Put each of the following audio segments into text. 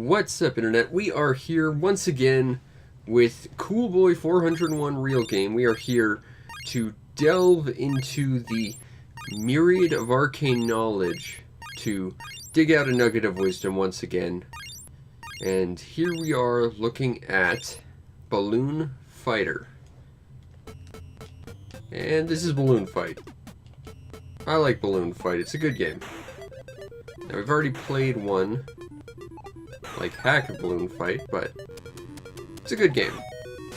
What's up, Internet? We are here once again with CoolBoy 401 Real Game. We are here to delve into the myriad of arcane knowledge to dig out a nugget of wisdom once again. And here we are looking at Balloon Fighter. And this is Balloon Fight. I like Balloon Fight. It's a good game. Now, we've already played one, like Hack of Balloon Fight, but it's a good game.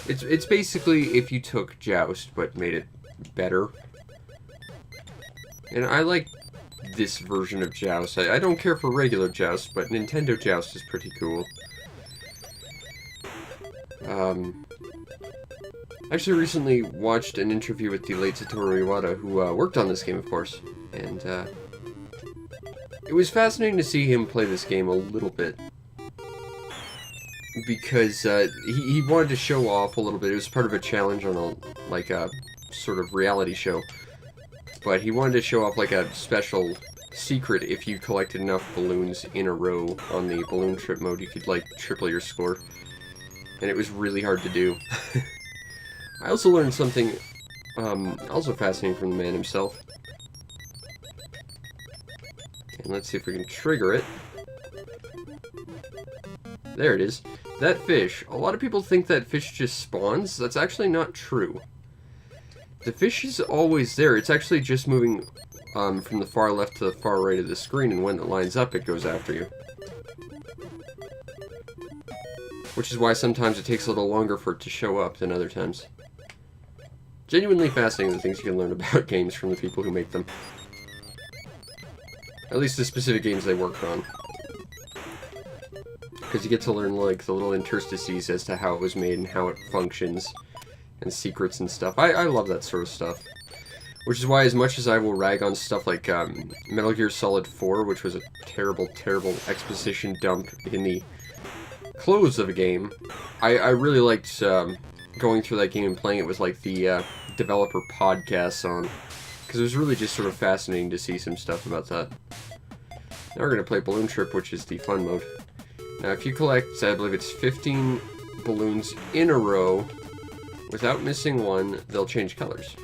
It's basically if you took Joust but made it better. And I like this version of Joust. I don't care for regular Joust, but Nintendo Joust is pretty cool. I actually recently watched an interview with the late Satoru Iwata, who worked on this game, of course, and it was fascinating to see him play this game a little bit, because he wanted to show off a little bit. It was part of a challenge on a sort of reality show, but he wanted to show off like a special secret. If you collected enough balloons in a row on the balloon trip mode, you could like triple your score, and it was really hard to do. I also learned something also fascinating from the man himself. And let's see if we can trigger it. There it is. That fish, a lot of people think that fish just spawns. That's actually not true. The fish is always there. It's actually just moving from the far left to the far right of the screen, and when it lines up, it goes after you. Which is why sometimes it takes a little longer for it to show up than other times. Genuinely fascinating, the things you can learn about games from the people who make them. At least the specific games they work on. Because you get to learn, like, the little interstices as to how it was made and how it functions. And secrets and stuff. I love that sort of stuff. Which is why, as much as I will rag on stuff like Metal Gear Solid 4, which was a terrible, terrible exposition dump in the close of a game, I really liked going through that game and playing it with, like, the developer podcasts on. Because it was really just sort of fascinating to see some stuff about that. Now we're going to play Balloon Trip, which is the fun mode. Now if you collect, I believe it's 15 balloons in a row, without missing one, they'll change colors.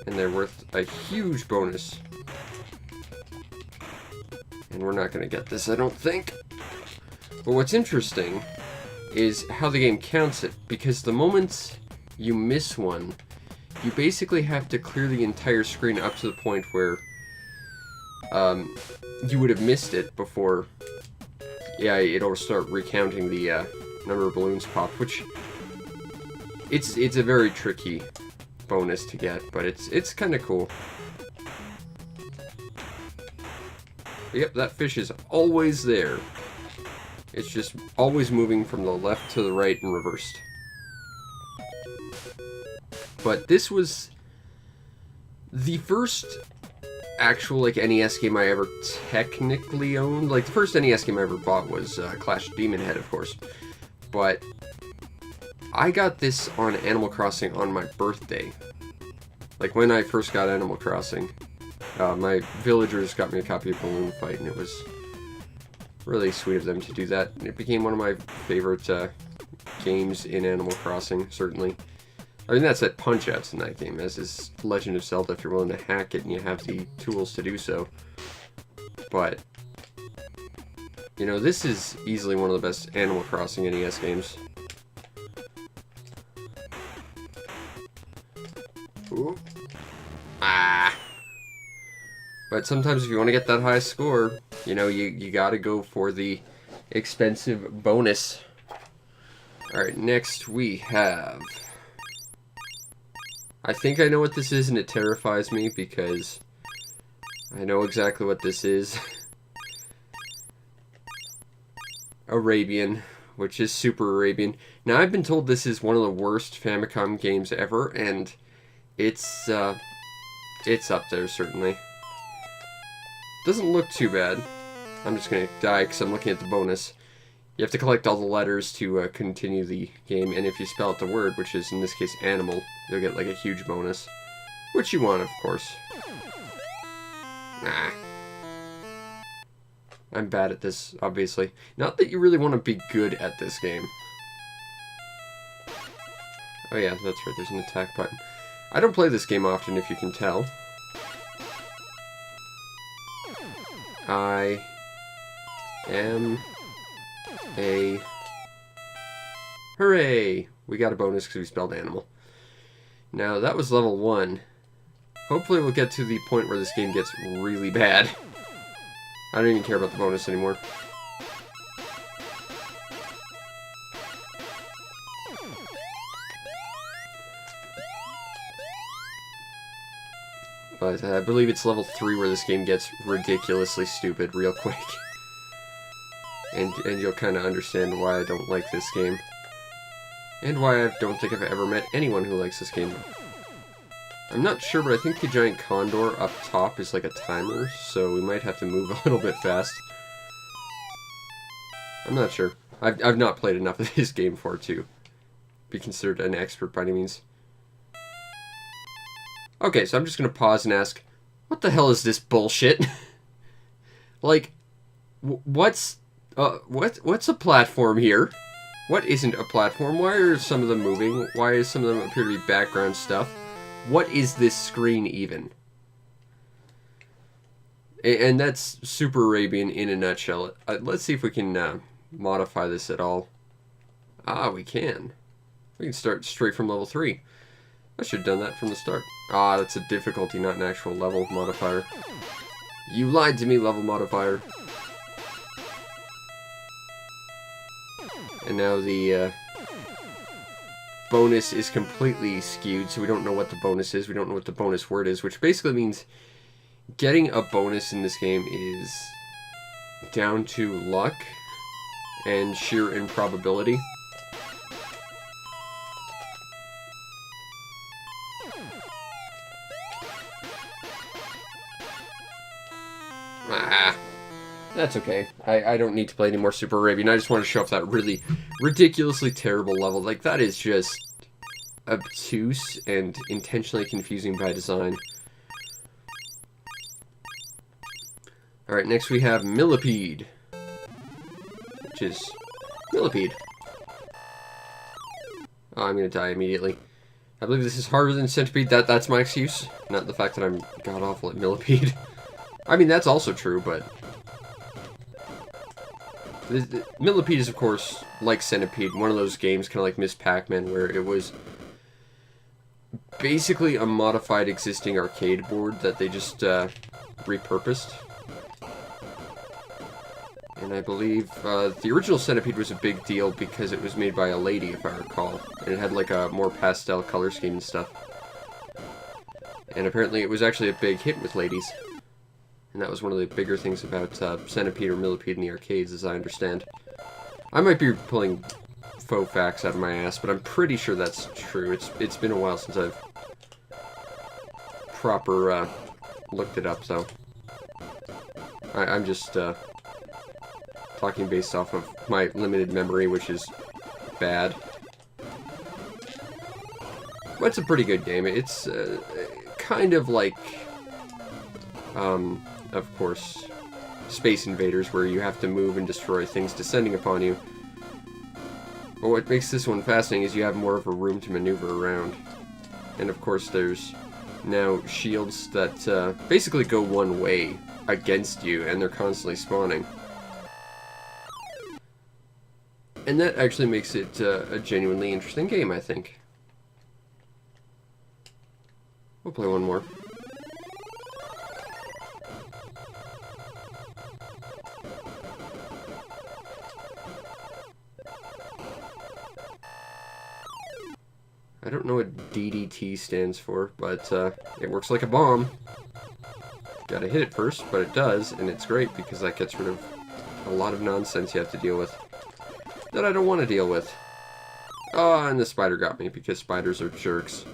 And they're worth a huge bonus. And we're not going to get this, I don't think. But what's interesting is how the game counts it, because the moment you miss one, you basically have to clear the entire screen up to the point where you would have missed it before, yeah, it'll start recounting the number of balloons popped, which it's a very tricky bonus to get, but it's kind of cool. Yep, that fish is always there. It's just always moving from the left to the right and reversed. But this was the first actual, like, NES game I ever technically owned. Like, the first NES game I ever bought was Clash of Demon Head, of course. But I got this on Animal Crossing on my birthday. Like, when I first got Animal Crossing, my villagers got me a copy of Balloon Fight, and it was really sweet of them to do that. It became one of my favorite games in Animal Crossing, certainly. I mean, that's at Punch-Outs in that game, as is Legend of Zelda if you're willing to hack it and you have the tools to do so. But, you know, this is easily one of the best Animal Crossing NES games. Ooh. Ah! But sometimes if you want to get that high score, you know, you gotta go for the expensive bonus. Alright, next we have... I think I know what this is, and it terrifies me, because I know exactly what this is. Arabian, which is Super Arabian. Now, I've been told this is one of the worst Famicom games ever, and it's up there, certainly. Doesn't look too bad. I'm just gonna die because I'm looking at the bonus. You have to collect all the letters to continue the game, and if you spell out the word, which is in this case animal, you'll get like a huge bonus. Which you want, of course. Ah. I'm bad at this, obviously. Not that you really want to be good at this game. Oh yeah, that's right, there's an attack button. I don't play this game often, if you can tell. I am a... Hooray! We got a bonus because we spelled animal. Now, that was level 1. Hopefully we'll get to the point where this game gets really bad. I don't even care about the bonus anymore. But I believe it's level 3 where this game gets ridiculously stupid real quick. And you'll kind of understand why I don't like this game. And why I don't think I've ever met anyone who likes this game. I'm not sure, but I think the giant condor up top is like a timer, so we might have to move a little bit fast. I'm not sure. I've not played enough of this game for to be considered an expert by any means. Okay, so I'm just gonna pause and ask, what the hell is this bullshit? Like, what's a platform here? What isn't a platform? Why are some of them moving? Why is some of them appear to be background stuff? What is this screen even? And that's Super Arabian in a nutshell. Let's see if we can modify this at all. Ah, we can. We can start straight from level 3. I should have done that from the start. Ah, that's a difficulty, not an actual level modifier. You lied to me, level modifier. And now the bonus is completely skewed, so we don't know what the bonus is. We don't know what the bonus word is, which basically means getting a bonus in this game is down to luck and sheer improbability. Ah, that's okay. I don't need to play any more Super Arabian. I just want to show off that really ridiculously terrible level. Like, that is just obtuse and intentionally confusing by design. Alright, next we have Millipede. Which is... Millipede. Oh, I'm gonna die immediately. I believe this is harder than Centipede. That's my excuse. Not the fact that I'm god-awful at Millipede. I mean, that's also true, but... Millipede is, of course, like Centipede, one of those games, kind of like Miss Pac-Man, where it was basically a modified existing arcade board that they just repurposed. And I believe the original Centipede was a big deal because it was made by a lady, if I recall. And it had like a more pastel color scheme and stuff. And apparently it was actually a big hit with ladies. And that was one of the bigger things about Centipede or Millipede in the arcades, as I understand. I might be pulling faux facts out of my ass, but I'm pretty sure that's true. It's been a while since I've proper looked it up, so... I'm just talking based off of my limited memory, which is bad. But it's a pretty good game. It's kind of like... of course, Space Invaders, where you have to move and destroy things descending upon you. But what makes this one fascinating is you have more of a room to maneuver around. And of course there's now shields that basically go one way against you, and they're constantly spawning. And that actually makes it a genuinely interesting game, I think. We'll play one more. I don't know what DDT stands for, but it works like a bomb. Gotta hit it first, but it does, and it's great because that gets rid of a lot of nonsense you have to deal with that I don't want to deal with. Oh, and the spider got me because spiders are jerks.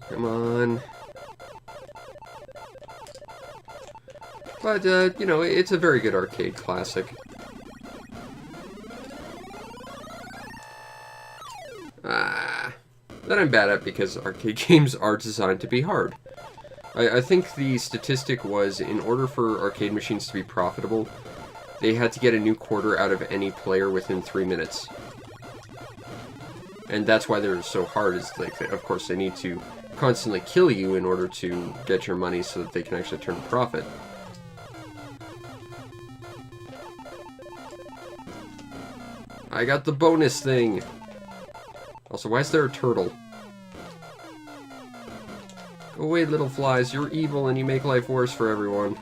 Come on. But, you know, it's a very good arcade classic. That I'm bad at because arcade games are designed to be hard. I think the statistic was, in order for arcade machines to be profitable, they had to get a new quarter out of any player within 3 minutes. And that's why they're so hard, is like, of course, they need to constantly kill you in order to get your money so that they can actually turn a profit. I got the bonus thing! Also, why is there a turtle? Go away, little flies. You're evil and you make life worse for everyone.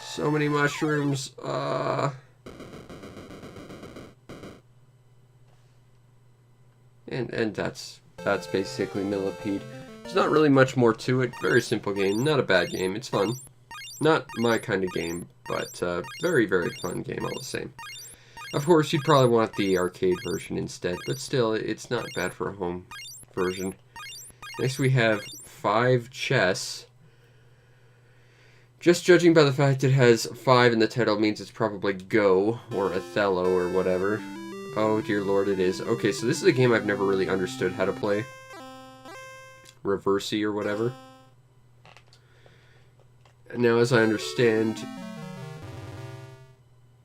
So many mushrooms. And that's basically Millipede. There's not really much more to it. Very simple game. Not a bad game. It's fun. Not my kind of game, but very, very fun game all the same. Of course, you'd probably want the arcade version instead, but still, it's not bad for a home version. Next we have 5 Chess. Just judging by the fact it has 5 in the title means it's probably Go, or Othello, or whatever. Oh dear lord, it is. Okay, so this is a game I've never really understood how to play. Reversey or whatever. Now, as I understand...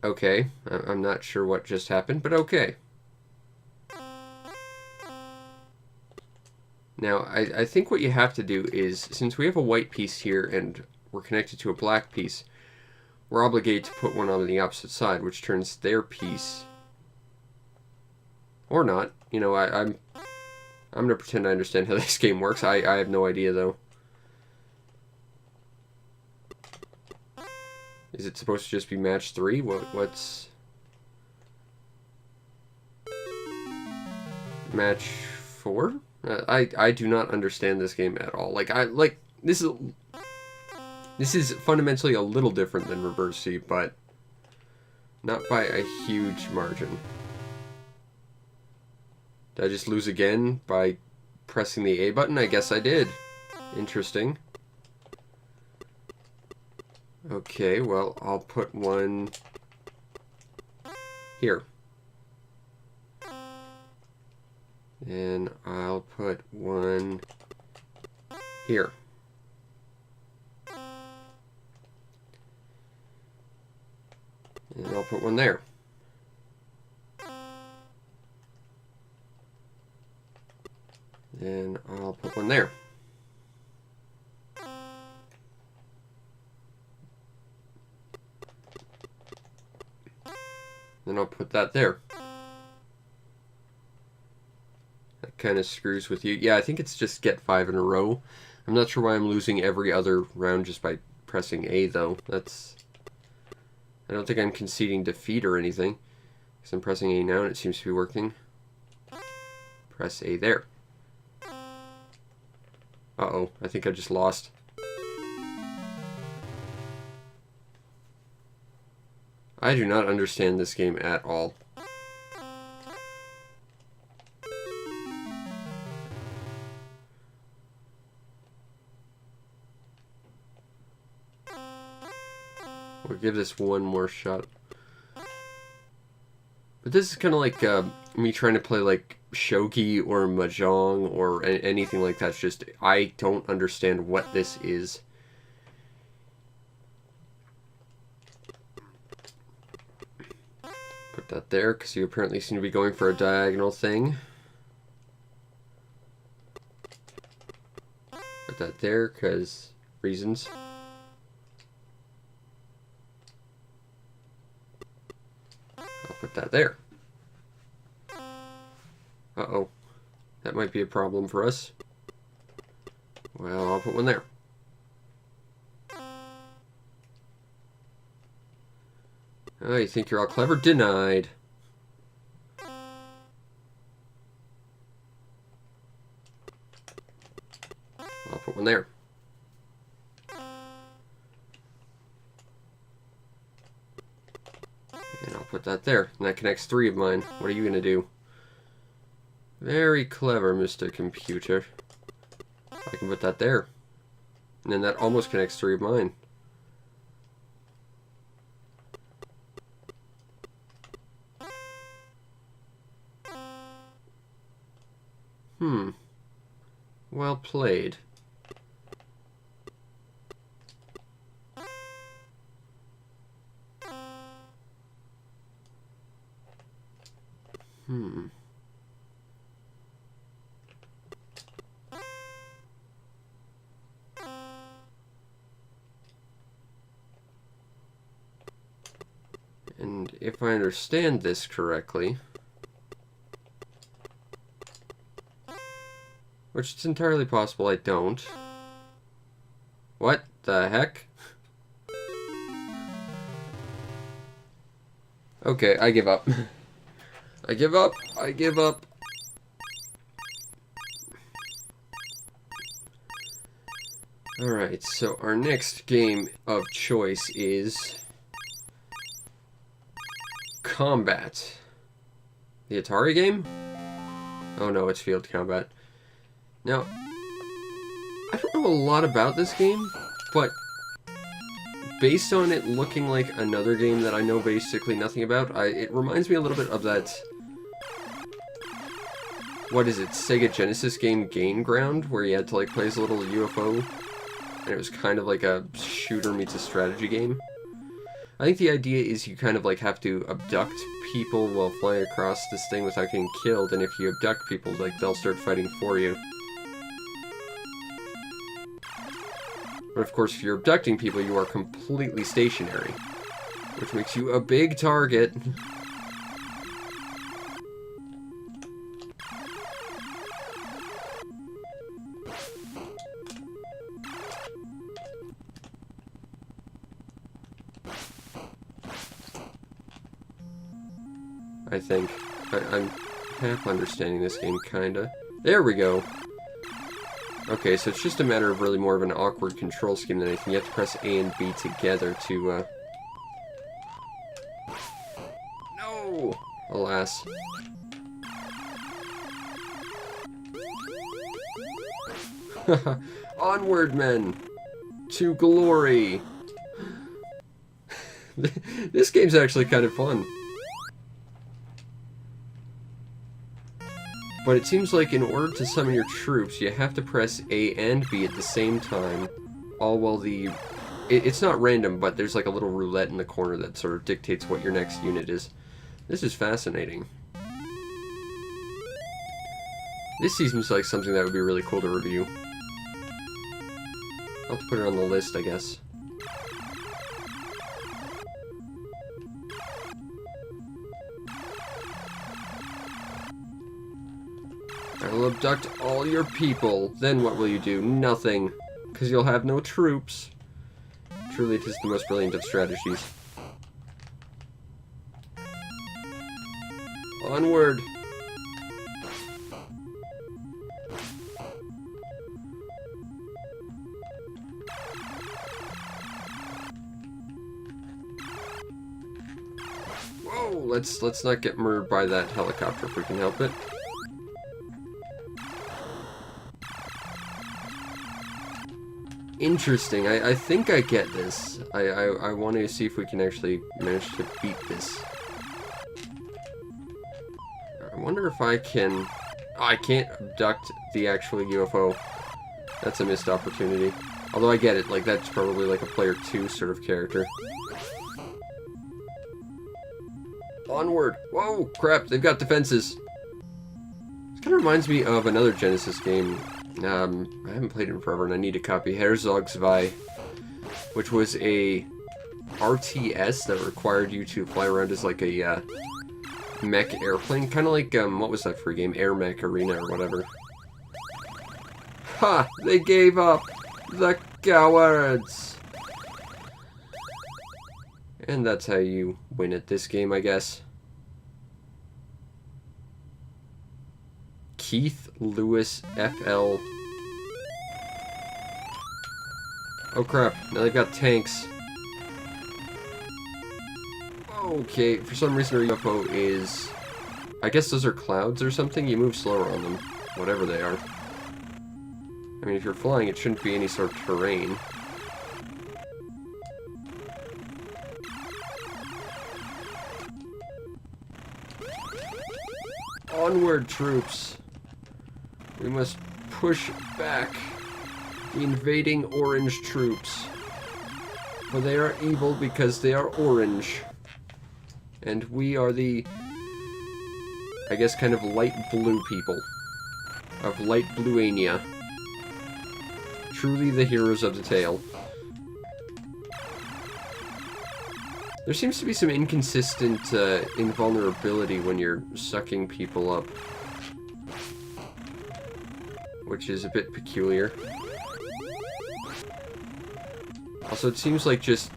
Okay, I'm not sure what just happened, but okay. Now, I think what you have to do is, since we have a white piece here and we're connected to a black piece, we're obligated to put one on the opposite side, which turns their piece... Or not. You know, I'm going to pretend I understand how this game works. I have no idea, though. Is it supposed to just be match 3? What's... Match 4? I do not understand this game at all. This is fundamentally a little different than Reversey, but not by a huge margin. Did I just lose again by pressing the A button? I guess I did. Interesting. Okay, well, I'll put one here. And I'll put one here. And I'll put one there. And I'll put one there. Then I'll put that there. That kind of screws with you. Yeah, I think it's just get 5 in a row. I'm not sure why I'm losing every other round just by pressing A, though. That's... I don't think I'm conceding defeat or anything. Because I'm pressing A now and it seems to be working. Press A there. Uh-oh, I think I just lost. I do not understand this game at all. We'll give this one more shot. But this is kind of like me trying to play like shogi or mahjong or anything like that. It's just, I don't understand what this is. Put that there, because you apparently seem to be going for a diagonal thing. Put that there, because reasons. I'll put that there. Uh-oh. That might be a problem for us. Well, I'll put one there. Oh, you think you're all clever? Denied. I'll put one there. And I'll put that there. And that connects 3 of mine. What are you going to do? Very clever, Mr. Computer. I can put that there. And then that almost connects 3 of mine. Well played. And if I understand this correctly, which it's entirely possible I don't. What the heck? Okay, I give up. I give up. I give up. Alright, so our next game of choice is Combat. The Atari game? Oh no, it's Field Combat. Now, I don't know a lot about this game, but based on it looking like another game that I know basically nothing about, it reminds me a little bit of that, what is it, Sega Genesis game Gain Ground, where you had to like play as a little UFO, and it was kind of like a shooter meets a strategy game. I think the idea is you kind of like have to abduct people while flying across this thing without getting killed, and if you abduct people, like, they'll start fighting for you. But of course, if you're abducting people, you are completely stationary, which makes you a big target. I think. I'm half understanding this game, kinda. There we go! Okay, so it's just a matter of really more of an awkward control scheme than anything. You have to press A and B together to, No! Alas. Onward, men! To glory! This game's actually kind of fun. But it seems like in order to summon your troops, you have to press A and B at the same time, all while the... It's not random, but there's like a little roulette in the corner that sort of dictates what your next unit is. This is fascinating. This seems like something that would be really cool to review. I'll have to put it on the list, I guess. I will abduct all your people. Then what will you do? Nothing. Because you'll have no troops. Truly, it is the most brilliant of strategies. Onward! Whoa! Let's not get murdered by that helicopter if we can help it. Interesting. I think I get this. I want to see if we can actually manage to beat this. I wonder if I can... Oh, I can't abduct the actual UFO. That's a missed opportunity. Although I get it. Like, that's probably like a player 2 sort of character. Onward! Whoa! Crap, they've got defenses. This kind of reminds me of another Genesis game. I haven't played it in forever, and I need a copy. Herzogsvai, which was a RTS that required you to fly around as like a mech airplane, kind of like what was that free game? Air Mech Arena or whatever. Ha! They gave up, the cowards. And that's how you win at this game, I guess. Keith Lewis FL. Oh crap, now they've got tanks. Okay, for some reason our UFO is... I guess those are clouds or something? You move slower on them, whatever they are. I mean, if you're flying, it shouldn't be any sort of terrain. Onward, troops! We must push back the invading orange troops. For they are evil because they are orange. And we are the I guess, kind of light blue people. Of light bluania. Truly the heroes of the tale. There seems to be some inconsistent invulnerability when you're sucking people up. Which is a bit peculiar. Also, it seems like just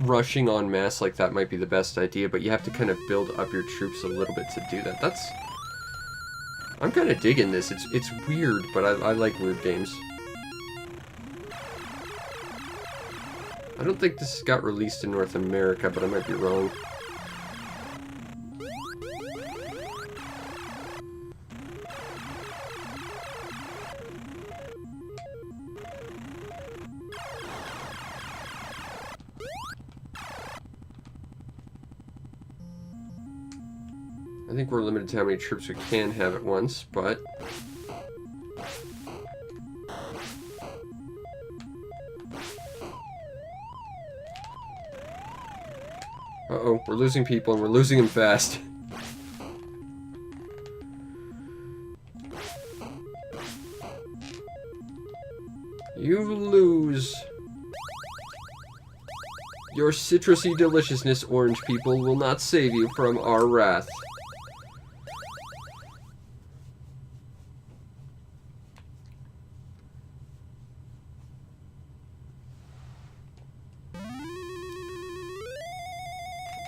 rushing en masse like that might be the best idea, but you have to kind of build up your troops a little bit to do that. I'm kind of digging this. It's weird, but I like weird games. I don't think this got released in North America, but I might be wrong. I think we're limited to how many troops we can have at once, but... Uh-oh, we're losing people, and we're losing them fast. You lose. Your citrusy deliciousness, orange people, will not save you from our wrath.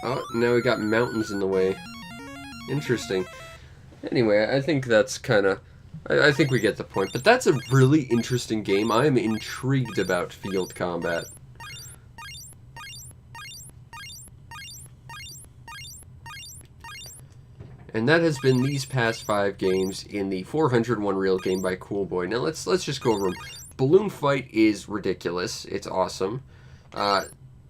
Oh, now we got mountains in the way. Interesting. Anyway, I think that's kind of... I think we get the point. But that's a really interesting game. I am intrigued about field combat. And that has been these past 5 games in the 401 Reel game by CoolBoy. Now let's just go over them. Balloon Fight is ridiculous. It's awesome.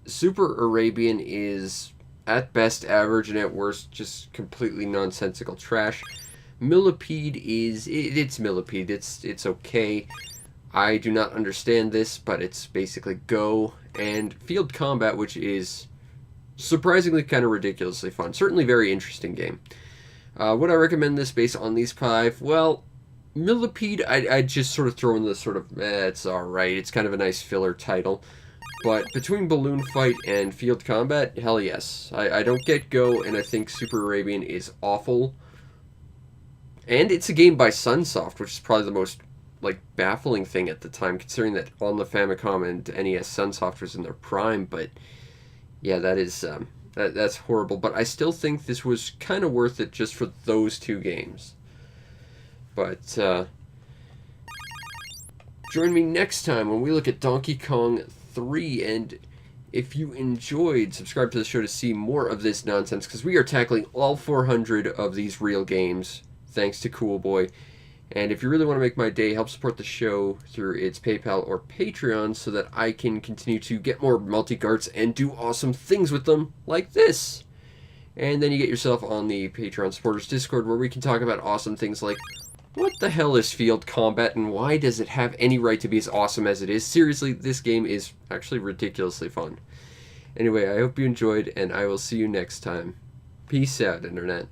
Super Arabian is... at best average, and at worst just completely nonsensical trash. Millipede is... it's Millipede. It's okay. I do not understand this, but it's basically Go. And Field Combat, which is surprisingly kind of ridiculously fun. Certainly very interesting game. Would I recommend this based on these 5? Well, Millipede, I'd just sort of throw in the sort of, it's alright. It's kind of a nice filler title. But between Balloon Fight and Field Combat, hell yes. I don't get Go, and I think Super Arabian is awful. And it's a game by Sunsoft, which is probably the most, like, baffling thing at the time, considering that on the Famicom and NES, Sunsoft was in their prime. But, yeah, that is, that's horrible. But I still think this was kind of worth it just for those 2 games. But, join me next time when we look at Donkey Kong 3, and if you enjoyed, subscribe to the show to see more of this nonsense, because we are tackling all 400 of these real games, thanks to CoolBoy. And if you really want to make my day, help support the show through its PayPal or Patreon, so that I can continue to get more multi-carts and do awesome things with them, like this. And then you get yourself on the Patreon supporters Discord, where we can talk about awesome things like, what the hell is Field Combat, and why does it have any right to be as awesome as it is? Seriously, this game is actually ridiculously fun. Anyway, I hope you enjoyed, and I will see you next time. Peace out, Internet.